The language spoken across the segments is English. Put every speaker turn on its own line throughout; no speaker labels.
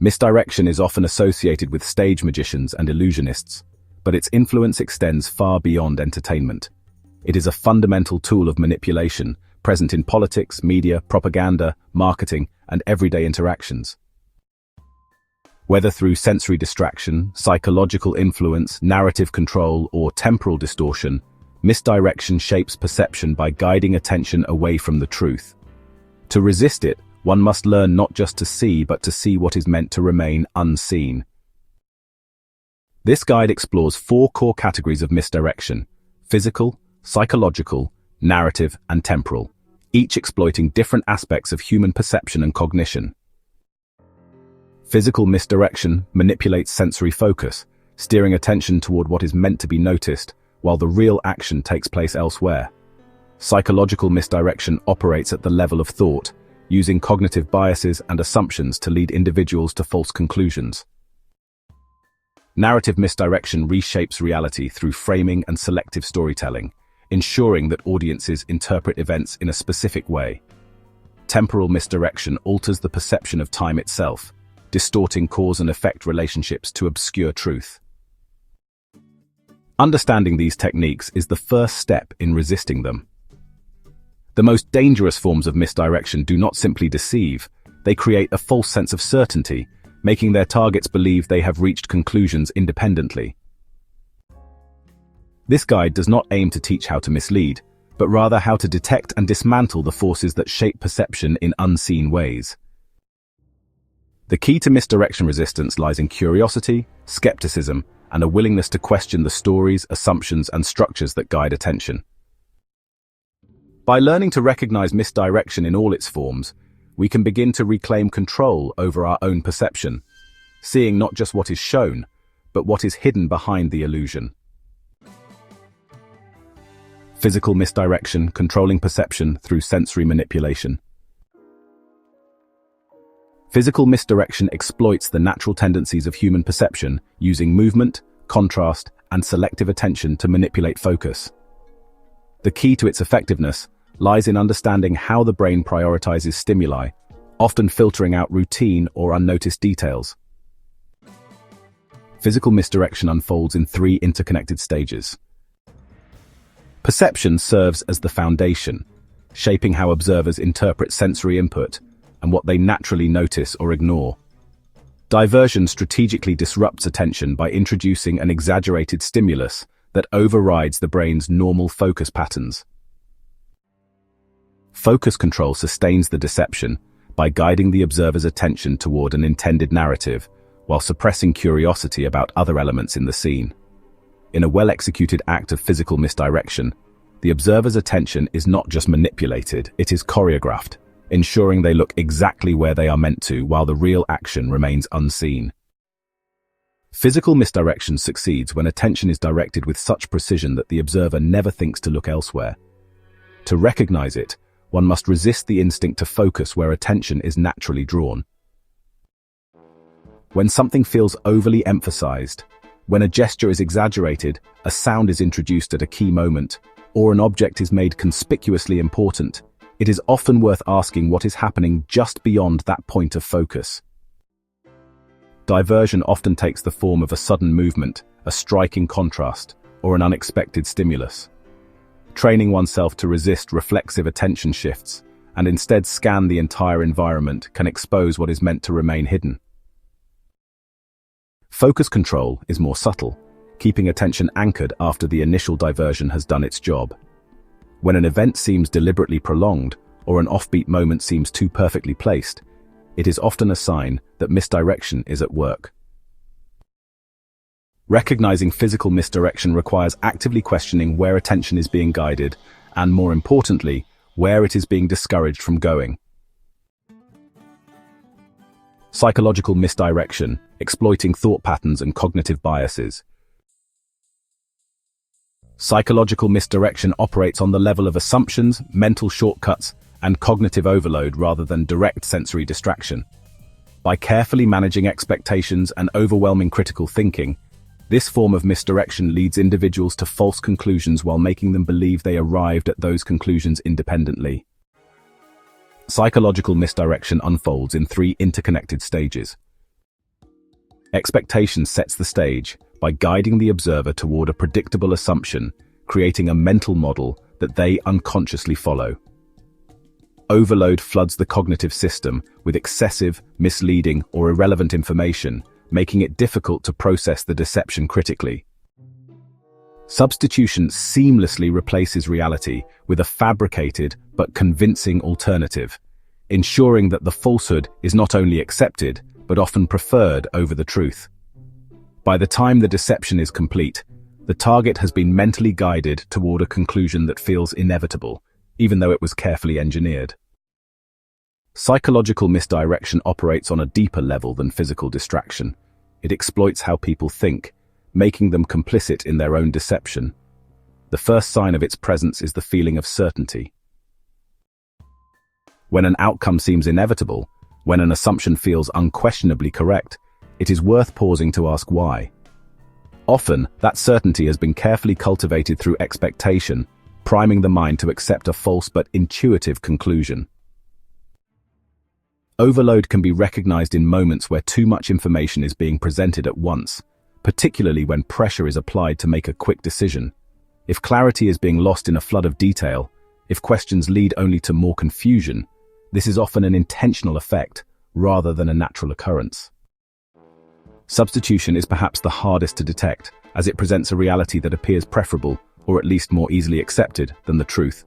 Misdirection is often associated with stage magicians and illusionists, but its influence extends far beyond entertainment. It is a fundamental tool of manipulation, present in politics, media, propaganda, marketing, and everyday interactions. Whether through sensory distraction, psychological influence, narrative control, or temporal distortion, misdirection shapes perception by guiding attention away from the truth. To resist it, one must learn not just to see, but to see what is meant to remain unseen. This guide explores 4 core categories of misdirection: physical, psychological, narrative, and temporal, each exploiting different aspects of human perception and cognition. Physical misdirection manipulates sensory focus, steering attention toward what is meant to be noticed, while the real action takes place elsewhere. Psychological misdirection operates at the level of thought, using cognitive biases and assumptions to lead individuals to false conclusions. Narrative misdirection reshapes reality through framing and selective storytelling, ensuring that audiences interpret events in a specific way. Temporal misdirection alters the perception of time itself, distorting cause and effect relationships to obscure truth. Understanding these techniques is the first step in resisting them. The most dangerous forms of misdirection do not simply deceive, they create a false sense of certainty, making their targets believe they have reached conclusions independently. This guide does not aim to teach how to mislead, but rather how to detect and dismantle the forces that shape perception in unseen ways. The key to misdirection resistance lies in curiosity, skepticism, and a willingness to question the stories, assumptions, and structures that guide attention. By learning to recognize misdirection in all its forms, we can begin to reclaim control over our own perception, seeing not just what is shown, but what is hidden behind the illusion. Physical misdirection, controlling perception through sensory manipulation. Physical misdirection exploits the natural tendencies of human perception, using movement, contrast, and selective attention to manipulate focus. The key to its effectiveness lies in understanding how the brain prioritizes stimuli, often filtering out routine or unnoticed details. Physical misdirection unfolds in 3 interconnected stages. Perception serves as the foundation, shaping how observers interpret sensory input and what they naturally notice or ignore. Diversion strategically disrupts attention by introducing an exaggerated stimulus that overrides the brain's normal focus patterns. Focus control sustains the deception by guiding the observer's attention toward an intended narrative, while suppressing curiosity about other elements in the scene. In a well-executed act of physical misdirection, the observer's attention is not just manipulated, it is choreographed, ensuring they look exactly where they are meant to while the real action remains unseen. Physical misdirection succeeds when attention is directed with such precision that the observer never thinks to look elsewhere. To recognize it, one must resist the instinct to focus where attention is naturally drawn. When something feels overly emphasized, when a gesture is exaggerated, a sound is introduced at a key moment, or an object is made conspicuously important, it is often worth asking what is happening just beyond that point of focus. Diversion often takes the form of a sudden movement, a striking contrast, or an unexpected stimulus. Training oneself to resist reflexive attention shifts and instead scan the entire environment can expose what is meant to remain hidden. Focus control is more subtle, keeping attention anchored after the initial diversion has done its job. When an event seems deliberately prolonged, or an offbeat moment seems too perfectly placed, it is often a sign that misdirection is at work. Recognizing physical misdirection requires actively questioning where attention is being guided, and more importantly, where it is being discouraged from going. Psychological misdirection, exploiting thought patterns and cognitive biases. Psychological misdirection operates on the level of assumptions, mental shortcuts, and cognitive overload rather than direct sensory distraction. By carefully managing expectations and overwhelming critical thinking, this form of misdirection leads individuals to false conclusions while making them believe they arrived at those conclusions independently. Psychological misdirection unfolds in 3 interconnected stages. Expectation sets the stage by guiding the observer toward a predictable assumption, creating a mental model that they unconsciously follow. Overload floods the cognitive system with excessive, misleading, or irrelevant information, making it difficult to process the deception critically. Substitution seamlessly replaces reality with a fabricated but convincing alternative, ensuring that the falsehood is not only accepted, but often preferred over the truth. By the time the deception is complete, the target has been mentally guided toward a conclusion that feels inevitable, even though it was carefully engineered. Psychological misdirection operates on a deeper level than physical distraction. It exploits how people think, making them complicit in their own deception. The first sign of its presence is the feeling of certainty. When an outcome seems inevitable, when an assumption feels unquestionably correct, it is worth pausing to ask why. Often, that certainty has been carefully cultivated through expectation, priming the mind to accept a false but intuitive conclusion. Overload can be recognized in moments where too much information is being presented at once, particularly when pressure is applied to make a quick decision. If clarity is being lost in a flood of detail, if questions lead only to more confusion, this is often an intentional effect rather than a natural occurrence. Substitution is perhaps the hardest to detect, as it presents a reality that appears preferable, or at least more easily accepted, than the truth.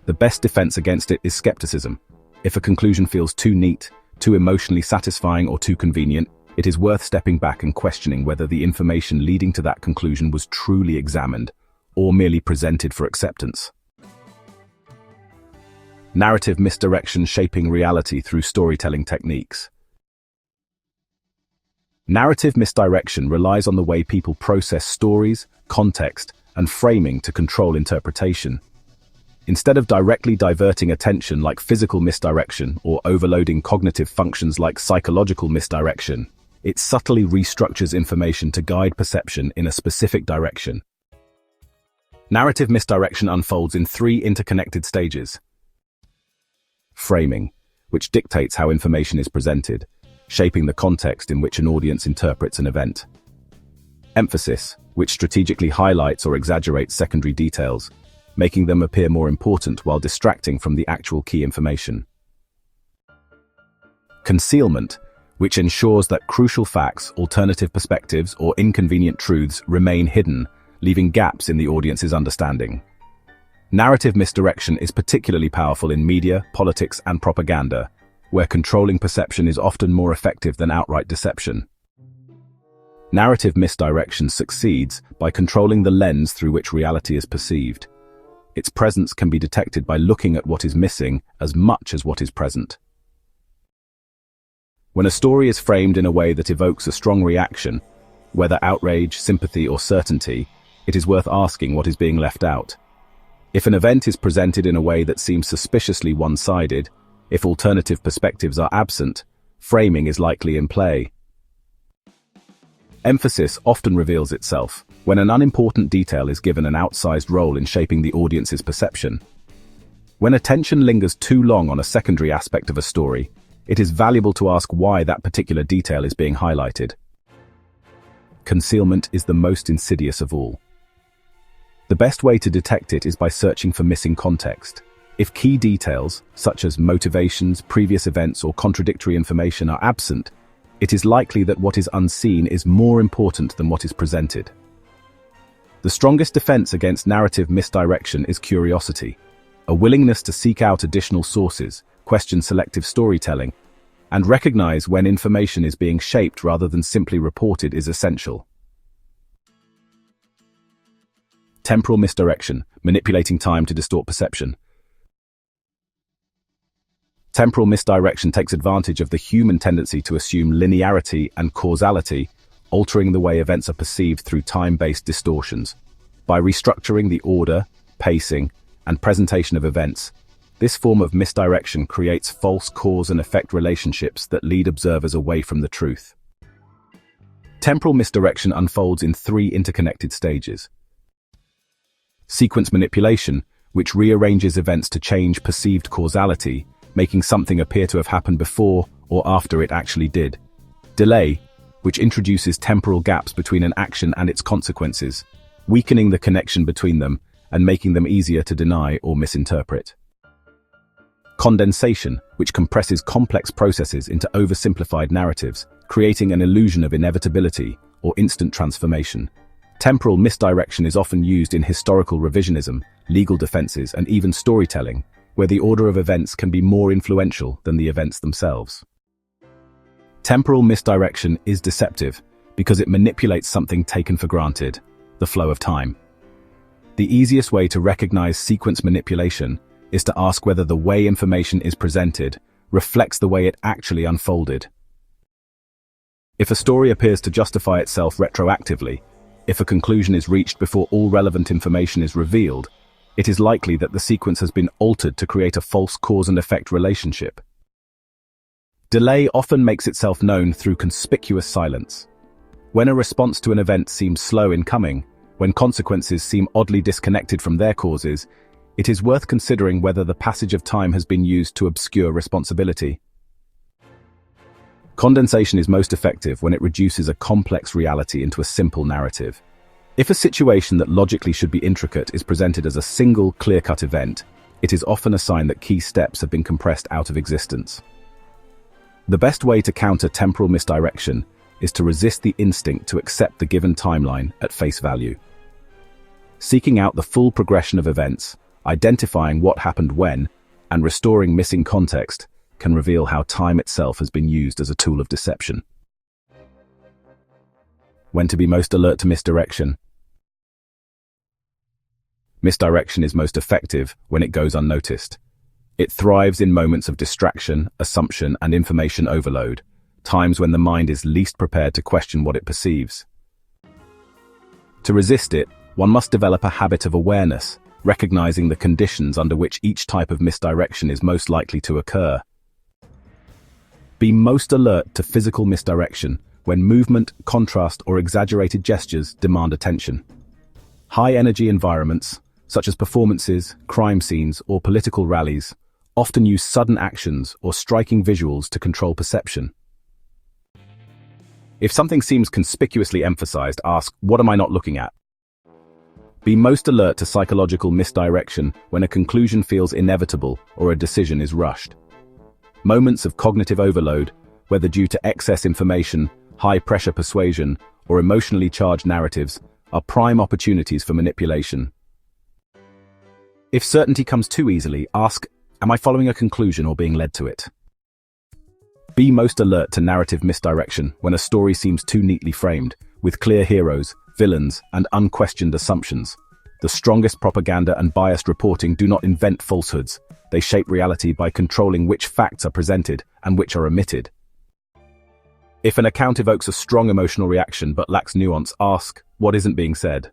The best defense against it is skepticism. If a conclusion feels too neat, too emotionally satisfying, or too convenient, it is worth stepping back and questioning whether the information leading to that conclusion was truly examined, or merely presented for acceptance. Narrative misdirection shaping reality through storytelling techniques. Narrative misdirection relies on the way people process stories, context, and framing to control interpretation. Instead of directly diverting attention like physical misdirection or overloading cognitive functions like psychological misdirection, it subtly restructures information to guide perception in a specific direction. Narrative misdirection unfolds in three interconnected stages. Framing, which dictates how information is presented, shaping the context in which an audience interprets an event. Emphasis, which strategically highlights or exaggerates secondary details, making them appear more important while distracting from the actual key information. Concealment, which ensures that crucial facts, alternative perspectives, or inconvenient truths remain hidden, leaving gaps in the audience's understanding. Narrative misdirection is particularly powerful in media, politics, and propaganda, where controlling perception is often more effective than outright deception. Narrative misdirection succeeds by controlling the lens through which reality is perceived. Its presence can be detected by looking at what is missing as much as what is present. When a story is framed in a way that evokes a strong reaction, whether outrage, sympathy, or certainty, it is worth asking what is being left out. If an event is presented in a way that seems suspiciously one-sided, if alternative perspectives are absent, framing is likely in play. Emphasis often reveals itself when an unimportant detail is given an outsized role in shaping the audience's perception. When attention lingers too long on a secondary aspect of a story, it is valuable to ask why that particular detail is being highlighted. Concealment is the most insidious of all. The best way to detect it is by searching for missing context. If key details, such as motivations, previous events, or contradictory information are absent, it is likely that what is unseen is more important than what is presented. The strongest defense against narrative misdirection is curiosity. A willingness to seek out additional sources, question selective storytelling, and recognize when information is being shaped rather than simply reported is essential. Temporal misdirection, manipulating time to distort perception. Temporal misdirection takes advantage of the human tendency to assume linearity and causality, altering the way events are perceived through time-based distortions. By restructuring the order, pacing, and presentation of events, this form of misdirection creates false cause and effect relationships that lead observers away from the truth. Temporal misdirection unfolds in three interconnected stages. Sequence manipulation, which rearranges events to change perceived causality, making something appear to have happened before or after it actually did. Delay, which introduces temporal gaps between an action and its consequences, weakening the connection between them and making them easier to deny or misinterpret. Condensation, which compresses complex processes into oversimplified narratives, creating an illusion of inevitability or instant transformation. Temporal misdirection is often used in historical revisionism, legal defenses, and even storytelling, where the order of events can be more influential than the events themselves. Temporal misdirection is deceptive because it manipulates something taken for granted, the flow of time. The easiest way to recognize sequence manipulation is to ask whether the way information is presented reflects the way it actually unfolded. If a story appears to justify itself retroactively, if a conclusion is reached before all relevant information is revealed, it is likely that the sequence has been altered to create a false cause and effect relationship. Delay often makes itself known through conspicuous silence. When a response to an event seems slow in coming, when consequences seem oddly disconnected from their causes, it is worth considering whether the passage of time has been used to obscure responsibility. Condensation is most effective when it reduces a complex reality into a simple narrative. If a situation that logically should be intricate is presented as a single, clear-cut event, it is often a sign that key steps have been compressed out of existence. The best way to counter temporal misdirection is to resist the instinct to accept the given timeline at face value. Seeking out the full progression of events, identifying what happened when, and restoring missing context can reveal how time itself has been used as a tool of deception. When to be most alert to misdirection? Misdirection is most effective when it goes unnoticed. It thrives in moments of distraction, assumption, and information overload, times when the mind is least prepared to question what it perceives. To resist it, one must develop a habit of awareness, recognizing the conditions under which each type of misdirection is most likely to occur. Be most alert to physical misdirection when movement, contrast, or exaggerated gestures demand attention. High-energy environments, such as performances, crime scenes, or political rallies, often use sudden actions or striking visuals to control perception. If something seems conspicuously emphasized, ask, "What am I not looking at?" Be most alert to psychological misdirection when a conclusion feels inevitable or a decision is rushed. Moments of cognitive overload, whether due to excess information, high-pressure persuasion, or emotionally charged narratives, are prime opportunities for manipulation. If certainty comes too easily, ask, "Am I following a conclusion or being led to it?" Be most alert to narrative misdirection when a story seems too neatly framed, with clear heroes, villains, and unquestioned assumptions. The strongest propaganda and biased reporting do not invent falsehoods. They shape reality by controlling which facts are presented and which are omitted. If an account evokes a strong emotional reaction but lacks nuance, ask, "What isn't being said?"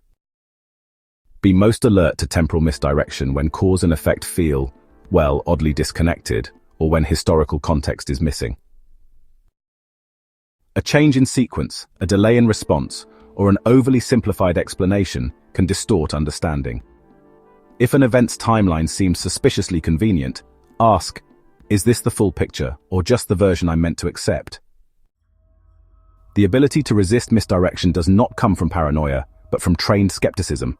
Be most alert to temporal misdirection when cause and effect feel, well, oddly disconnected, or when historical context is missing. A change in sequence, a delay in response, or an overly simplified explanation can distort understanding. If an event's timeline seems suspiciously convenient, ask, "Is this the full picture, or just the version I'm meant to accept?" The ability to resist misdirection does not come from paranoia, but from trained skepticism,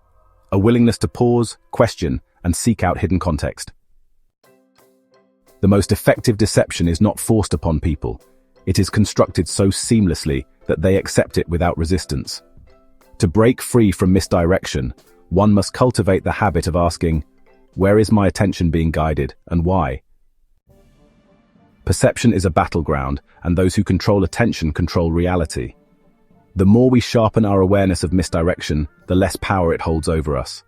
a willingness to pause, question, and seek out hidden context. The most effective deception is not forced upon people. It is constructed so seamlessly that they accept it without resistance. To break free from misdirection, one must cultivate the habit of asking, "Where is my attention being guided, and why?" Perception is a battleground, and those who control attention control reality. The more we sharpen our awareness of misdirection, the less power it holds over us.